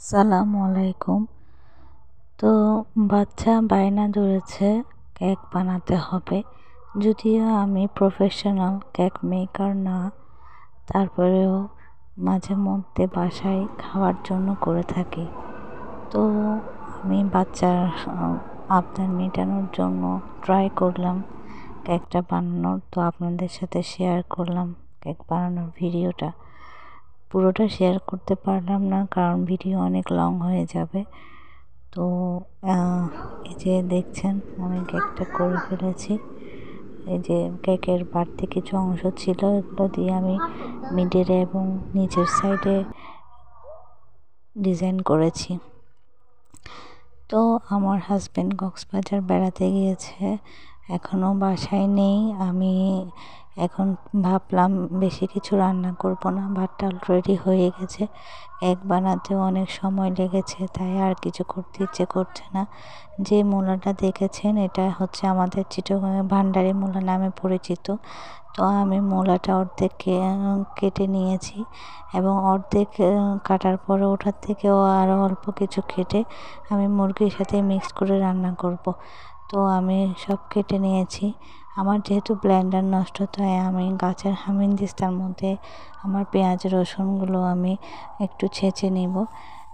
সালামু আলাইকুম। তো বাচ্চা বায়না ধরেছে কেক বানাতে হবে। যদিও আমি প্রফেশনাল কেক মেকার না, তারপরেও মাঝে মধ্যে বাসায় খাওয়ার জন্য করে থাকি। তো আমি বাচ্চার আবদার মেটানোর জন্য ট্রাই করলাম কেকটা বানানোর। তো আপনাদের সাথে শেয়ার করলাম কেক বানানোর ভিডিওটা। পুরোটা শেয়ার করতে পারলাম না, কারণ ভিডিও অনেক লং হয়ে যাবে। তো এই যে দেখছেন আমি কেকটা করে ফেলেছি। এই যে কেকের বাড়তি কিছু অংশ ছিল, এগুলো দিয়ে আমি মিডলে এবং নিচের সাইডে ডিজাইন করেছি। তো আমার হাজব্যান্ড কক্সবাজার বেড়াতে গিয়েছে, এখনও বাসায় নেই। আমি এখন ভাবলাম বেশি কিছু রান্না করব না, ভাতটা অলরেডি হয়ে গেছে। কেক বানাতেও অনেক সময় লেগেছে, তাই আর কিছু করতে ইচ্ছে করছে না। যে মূলাটা দেখেছেন এটা হচ্ছে আমাদের চিটাগাংয়ে ভান্ডারি মূলা নামে পরিচিত। তো আমি মূলাটা অর্ধেক কেটে নিয়েছি এবং অর্ধেক কাটার পরে ওটার থেকেও আরও অল্প কিছু কেটে আমি মুরগির সাথে মিক্স করে রান্না করব। তো আমি সব কেটে নিয়েছি। আমার যেহেতু ব্লেন্ডার নষ্ট, তাই আমি গাছের হামিনদিস্তার মধ্যে আমার পেঁয়াজ রসুনগুলো আমি একটু ছেঁচে নিব।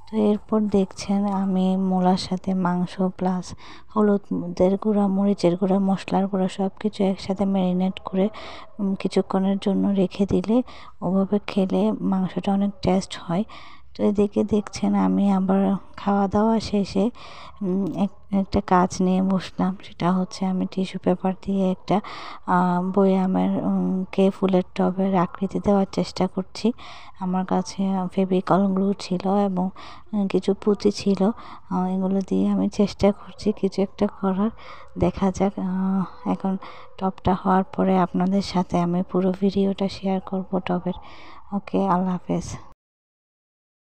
তো এরপর দেখছেন আমি মূলার সাথে মাংস প্লাস হলুদের গুঁড়া, মরিচের গুঁড়া, মশলার গুঁড়া সব কিছু একসাথে ম্যারিনেট করে কিছুক্ষণের জন্য রেখে দিলে ওভাবে খেলে মাংসটা অনেক টেস্ট হয়। তো এদিকে দেখছেন আমি আবার খাওয়া দাওয়া শেষে একটা কাজ নিয়ে বসলাম। সেটা হচ্ছে আমি টিস্যু পেপার দিয়ে একটা বয়ামের ফুলের টবের আকৃতি দেওয়ার চেষ্টা করছি। আমার কাছে ফেভিকল গ্লু ছিল এবং কিছু পুঁতি ছিল, এগুলো দিয়ে আমি চেষ্টা করছি কিছু একটা করার। দেখা যাক। এখন টবটা হওয়ার পরে আপনাদের সাথে আমি পুরো ভিডিওটা শেয়ার করব টবের। ওকে, আল্লাহ হাফেজ।